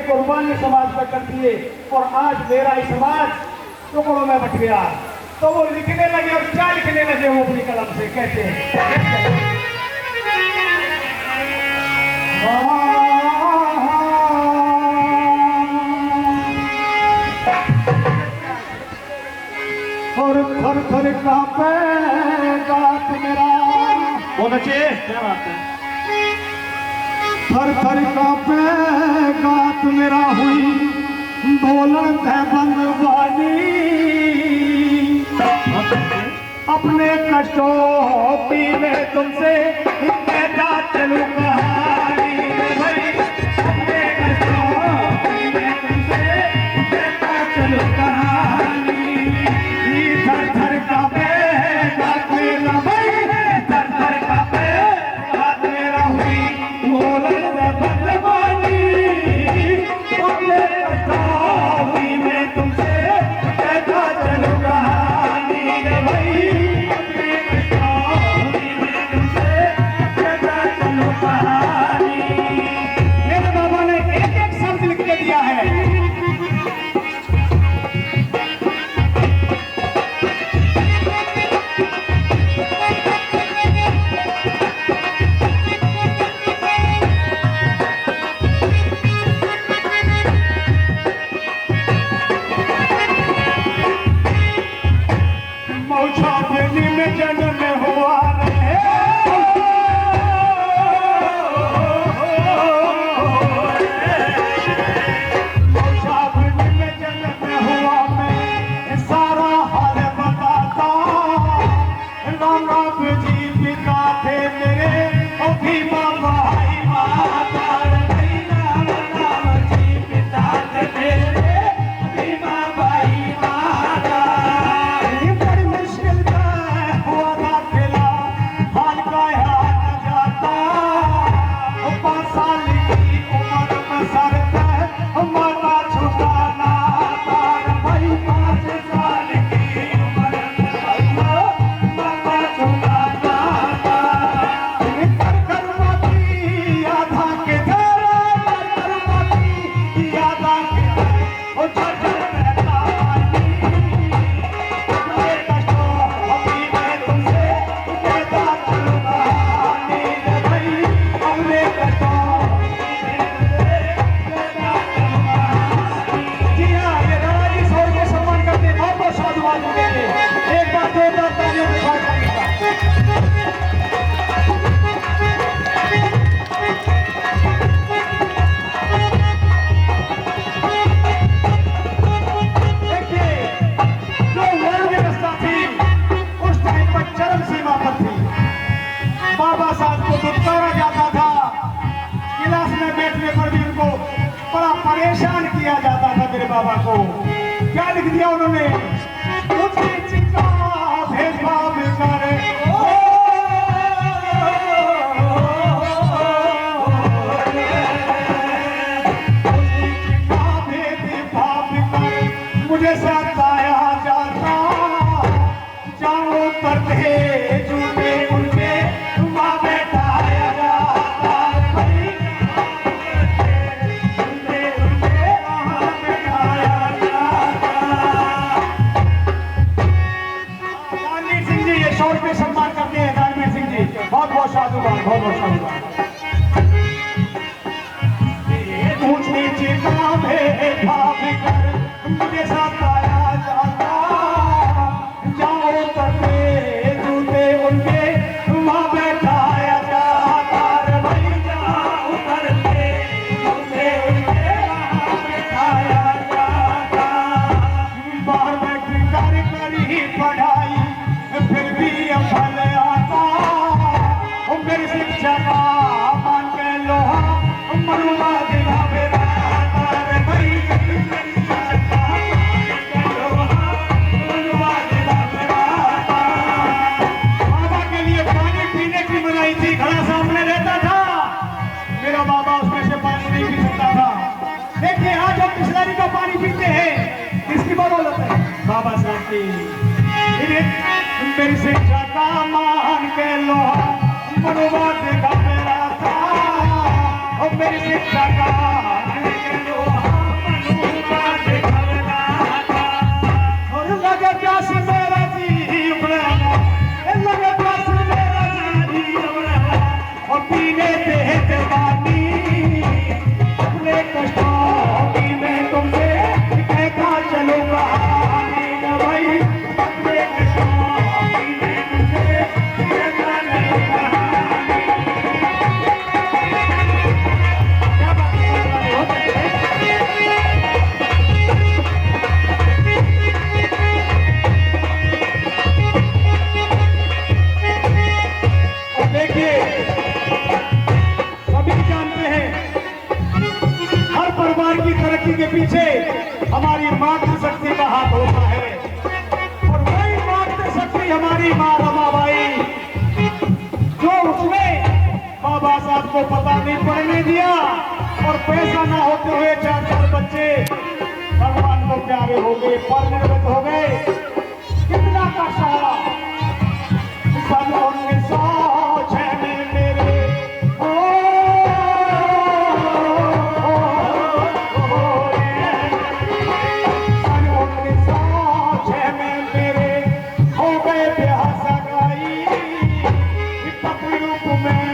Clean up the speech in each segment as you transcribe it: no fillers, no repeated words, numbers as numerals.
कुर्बानी समाज पर कर दिए और आज मेरा ही समाज टुकड़ों में बट गया। तो वो लिखने लगे और क्या लिखने लगे वो अपनी कलम से कहते हैं, और थर थर कांपेगा मेरा होना चाहिए। क्या बात है। थर थर कांपेगा मेरा हुई बोलन है बंदवानी। अपने कष्टों की मैं तुमसे कहता चलूं कहानी भाई। अपने कष्टों की मैं तुमसे कहता चलूं कहानी। थर थर कांपेगा मेरा भाई, थर थर कांपेगा मेरा हुई बोलन है बंदवानी। अपने कष्टों की मैं तुमसे कहता चलूं कहानी भाई। मेरे बाबा ने एक एक शब्द लिख के दिया है। मौछा देनी में जन्म हुआ बाबा साहब को दुत्कारा जाता था। क्लास में बैठने पर भी उनको बड़ा परेशान किया जाता था। मेरे बाबा को क्या लिख दिया उन्होंने, भेदभाव करे मुझे सताया जाता। जाओ करते झूठे उनके वहाँ बैठाया जाता। झूठे उनके वहाँ बैठाया जाता। रणवीर सिंह जी ये शोर पे सम्मान करते हैं। रणवीर सिंह जी बहुत बहुत साधुवाद, बहुत बहुत साधुवाद। ऊंच नीचे का भेदभाव कर मुझे सताया जाता। जाओ करते झूठे उनके वहाँ बैठाया जाता। भाई जाओ करते झूठे उनके वहाँ बैठाया जाता। बाहर बैठ कर करी पढ़ाई फिर भी अफल आता। मेरी शिक्षा का मान के लोहा मरुआ दिला मेरा भाई। बाबा के लिए पानी पीने की मनाई थी। घड़ा सामने रहता था, मेरा बाबा उसमें से पानी नहीं पी सकता था। देखिए आज हम बिस्लरी का पानी पीते हैं, किसकी बदौलत है? बाबा साहब की। मेरी शिक्षा का मान के लोहा मरुआ दिला मेरा था। मेरी शिक्षा का मान के लोहा कष्टों की मैं तुमसे कहता चलूं कहानी न भाई, अपने कष्टों की मैं तुमसे कहता चलूं कहानी। क्या बात है? और देखिए, सभी जानते हैं हर परिवार की तरक्की के पीछे हमारी मातृशक्ति का हाथ होता है, और वही मातृशक्ति हमारी माँ रमाबाई, जो उसने बाबा साहब को पता नहीं पड़ने दिया और पैसा ना होते हुए 4 बच्चे भगवान को प्यारे हो गए, परिणत हो गए। कितना कष्ट आया उनके सोच में मेरे, उनके सोच में मेरे हो गए बेहद सगाई, पति रूप में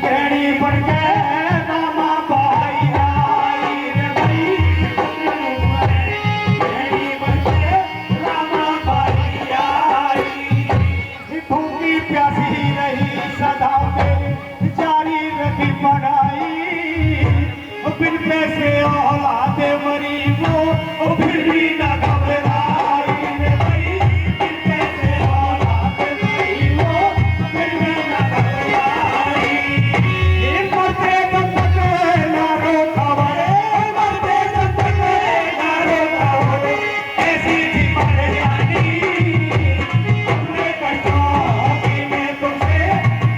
गहरी बन गए रामा भाई आई रे भाई, गहरी बन गए रामा भाई आई, भूखी प्यासी रही सदा मेरी जारी रखी पढ़ाई, बिन पैसे औलादे मरी वो फिर भी न घबराई रे भाई, बिन पैसे औलादे मरी वो फिर भी न घबराई। ये मरते दम तक ना रोका वरे, मरते दम तक ना रोका वरे, ऐसी थी परेशानी, अपने कष्टों की मैं तुमसे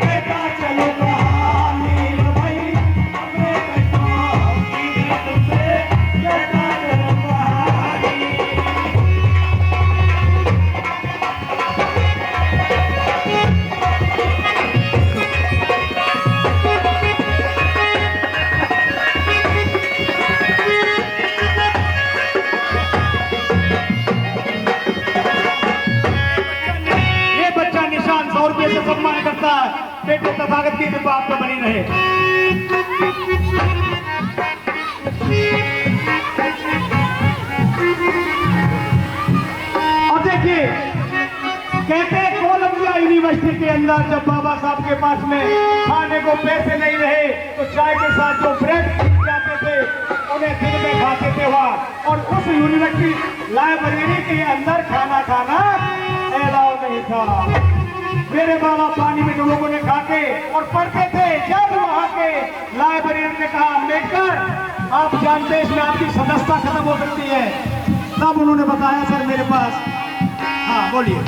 कहता चलूं कहानी रे भाई, अपने कष्टों की मैं तुमसे कहता चलूं कहानी। ये बच्चा निशान 100 रुपये से सम्मान करता है। बेटे तथागत की कृपा आप पे बनी रहे। और देखिए, कहते हैं कोलंबिया यूनिवर्सिटी के अंदर जब बाबा साहब के पास में खाने को पैसे नहीं रहे तो चाय के साथ जो ब्रेड जाते थे उन्हें दिन में खाते थे वहाँ, और उस यूनिवर्सिटी लाइब्रेरी के अंदर खाना खाना अलाउ नहीं था। मेरे बाबा पानी में लोगों ने खा के और पढ़ते थे। जब वहाँ के लाइब्रेरी ने कहा अम्बेडकर आप जानते हैं इसमें आपकी सदस्यता खत्म हो सकती है, तब उन्होंने बताया सर मेरे पास, हाँ बोलिए।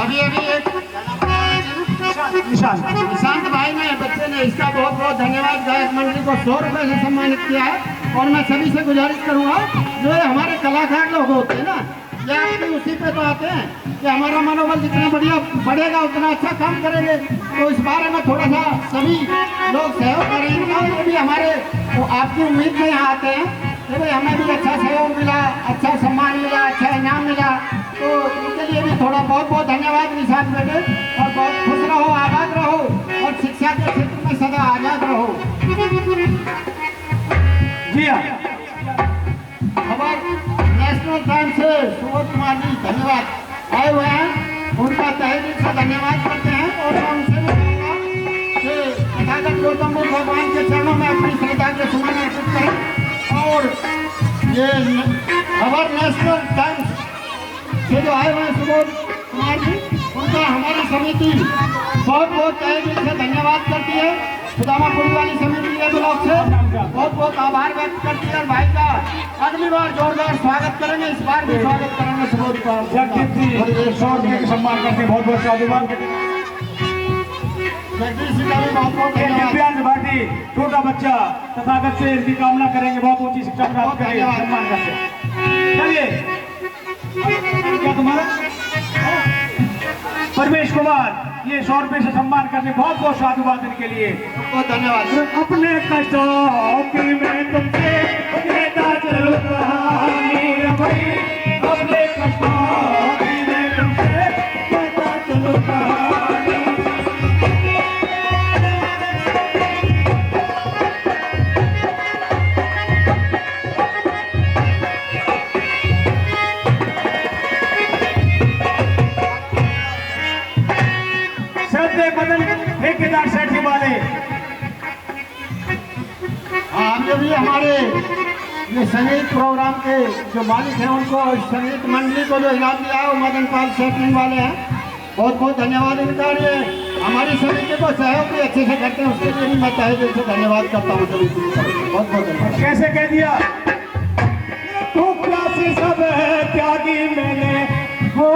अभी एक निशान निशांत भाई ने बच्चे ने इसका बहुत बहुत धन्यवाद गायक मंडली को 100 रुपए से सम्मानित किया है। और मैं सभी से गुजारिश करूंगा जो ये हमारे कलाकार लोग होते हैं ना, ये आपकी उसी पे तो आते हैं कि हमारा मनोबल जितना बढ़िया बढ़ेगा उतना अच्छा काम करेंगे। तो इस बारे में थोड़ा सा सभी लोग सहयोग करेंगे, और ये भी हमारे तो आपकी उम्मीद में यहाँ आते हैं कि भाई हमें भी अच्छा सहयोग मिला, अच्छा सम्मान मिला, अच्छा इनाम मिला। तो इनके लिए भी थोड़ा बहुत बहुत धन्यवाद निशांत बेटे, और बहुत खुश रहो, आबाद रहो, और शिक्षा के क्षेत्र में सदा आजाद रहो। जी हाँ, खबर नेशनल टाइम्स से सुबोध कुमार जी धन्यवाद आए हुए हैं, उनका तहे दिल से धन्यवाद करते हैं। और मैं उनसे भी कहूँगा कि तथागत गौतम बुद्ध भगवान के चरणों में अपनी श्रद्धा के सुमन अर्पित करें। और ये खबर नेशनल टाइम्स से जो आए हुए हैं सुबोध कुमार जी, उनका हमारी समिति बहुत बहुत तहे दिल से धन्यवाद करती है। सुदामापुरी वाली समिति के ब्लॉक से बहुत बहुत आभार व्यक्त करती है। और भाई का अगली बार जोरदार स्वागत करेंगे, इस बार भी स्वागत करेंगे सुबोध का। जगदीप जी 100 रुपये के सम्मान करते हैं, बहुत बहुत साधुवाद। जगदीश जी का भी बहुत बहुत धन्यवाद। दिव्यांग भाटी छोटा बच्चा तथागत से इसकी कामना करेंगे, बहुत ऊंची शिक्षा प्राप्त करेंगे, सम्मान करते हैं। चलिए, क्या तुम्हारा परमेश कुमार ये 100 रुपये से सम्मान करने बहुत बहुत साधुवाद इनके लिए बहुत धन्यवाद। अपने कष्टों की मैं तुमसे कहता चलूं कहानी रे भाई, अपने कष्टों की मैं तुमसे कहता चलूं कहानी। हमारे ये संगीत प्रोग्राम के जो मालिक हैं उनको संगीत मंडली को जो इनाम दिया है वो मदन पाल सेटिंग वाले हैं। बहुत बहुत धन्यवाद इनका। ये हमारी समिति को सहयोग भी अच्छे से करते हैं, उसके लिए भी मैं तहे दिल से धन्यवाद करता हूँ सभी। बहुत बहुत धन्यवाद। कैसे कह दिया भूखला से सब त्यागी मैंने हो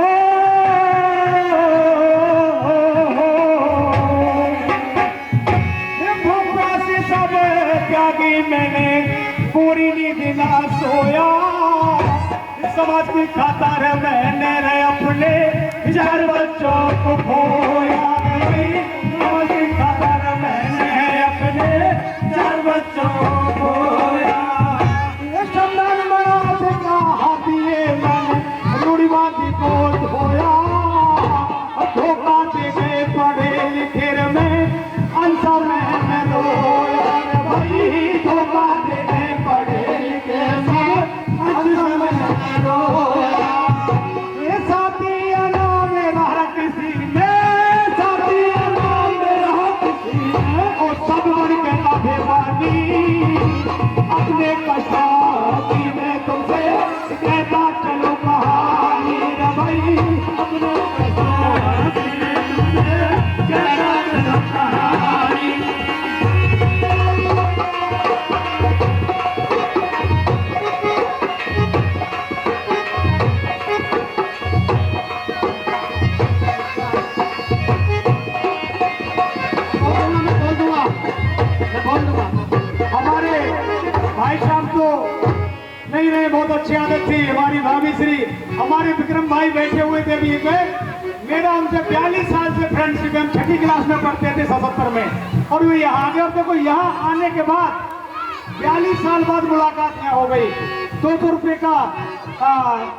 भूखला से सब त्यागी मैंने पूरी नींद ना सोया समाज की खातर मैंने रे अपने 4 बच्चों को खोया समाज की खातर मैंने अपने 4 बच्चों को खोया चंदन मराठ का हाथी मैंने रूढ़ी बांधी को धोया धोखा दे गए पढ़े लिखे में अंसा मैंने रोया भाई धोखा दे गए पढ़े लिखे में अंसा मैंने रोया ये साथी नाम मेरा किसी में साथी नाम मेरा किसी में और सब बन के काफे वाली अपने कष्टी में तुमसे कहता चलो कहानी रे भाई अपने कष्टी में तुमसे कहता चलो कहानी। हमारे भाई साहब तो नहीं रहे, बहुत अच्छी आदत थी हमारी भाभी श्री हमारे विक्रम भाई बैठे हुए थे अभी पे। मेरा उनसे 42 साल से फ्रेंडशिप है, हम 6ठी क्लास में पढ़ते थे 77 में और वो यहाँ आ गए। और देखो यहाँ आने के बाद 42 साल बाद मुलाकात यहाँ हो गई। 200 रुपये का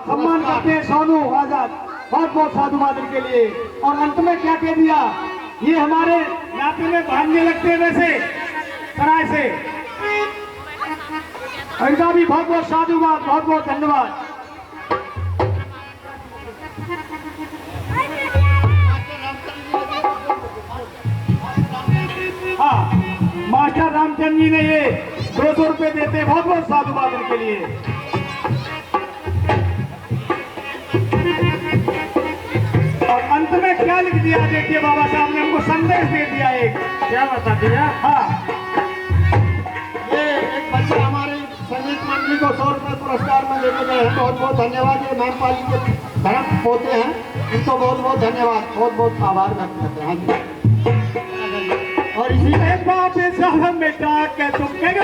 सम्मान करते हैं सोनू आजाद, बहुत बहुत साधुवाद के लिए। और अंत में क्या कह दिया, ये हमारे नाते में भागने लगते हैं वैसे सराय से। इनका भी बहुत बहुत साधुवाद, बहुत बहुत धन्यवाद। हाँ, मास्टर रामचंद्र जी ने ये 200 रुपये देते हैं, बहुत बहुत साधुवाद इनके लिए। और अंत में क्या लिख दिया देखिए, बाबा साहब ने हमको संदेश दे दिया एक, क्या बता दिया। हाँ, ये एक बच्चा हमारे संगीत मंडली को 100 रुपये पुरस्कार में लेके गए हैं। बहुत बहुत धन्यवाद। ये मैमपाल जी के धर्म होते हैं, इनको बहुत बहुत धन्यवाद, बहुत बहुत आभार व्यक्त करते हैं। हाँ जी। और इसी में बाप साहब बेटा के तुम कहेंगे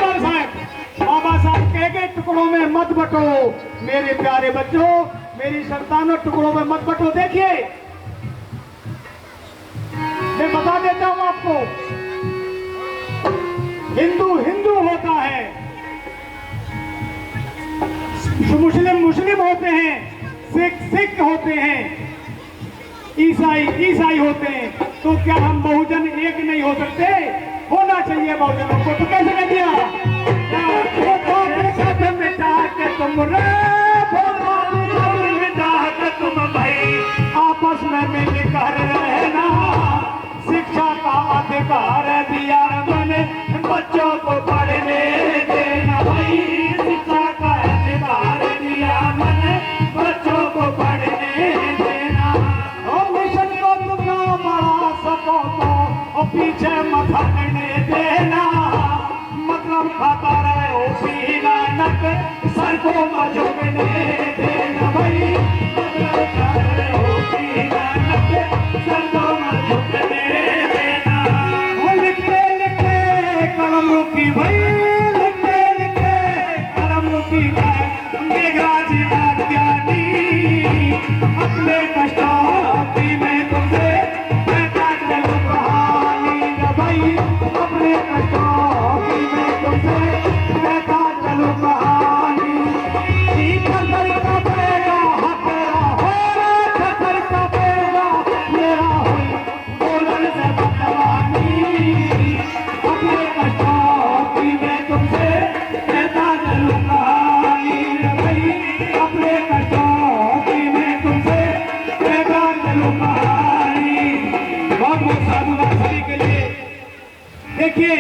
बाबा साहब कहेंगे टुकड़ों में मत बटो मेरे प्यारे बच्चों, मेरी संतानों टुकड़ों में मत बटो। देखिए मैं बता देता हूं आपको, हिंदू हिंदू होता है, मुस्लिम मुस्लिम होते हैं, सिख सिख होते हैं, ईसाई ईसाई होते हैं। तो क्या हम बहुजन एक नहीं हो सकते? होना चाहिए बहुजनों को। तो कैसे कह दिया तुम तुम भाई आपस में मिलकर रहना, शिक्षा का अधिकार दिया मैंने बच्चों को पढ़ने देना भाई, शिक्षा का अधिकार दिया मैंने बच्चों को पढ़ने देना। और मिशन को तुम बढ़ा सको तो और पीछे मत हटने देना, मतलब खाता रहे हो पीला नक सर को मझुकने देना भाई, मतलब खाता रहे हो पीला नक सर को मझुकने देना। और लिखते लिखते कलम रुकी भाई, लिखते लिखते कलम रुकी मेघराज ज्ञानी, अपने कष्टों की मैं तुमसे कहता चलूं कहानी भाई, अपने कष्टों की मैं तुमसे कहता चलूं कहानी। छतर का बेगा हथेरा हो, छतर का बेगा मेरा हुई बोलन से बदवानी, अपने कष्टों की मैं तुमसे कहता चलूं कहानी भाई, अपने कष्टों की मैं तुमसे कहता चलूं कहानी। बहुत बहुत साधुवाद सभी के लिए। देखिए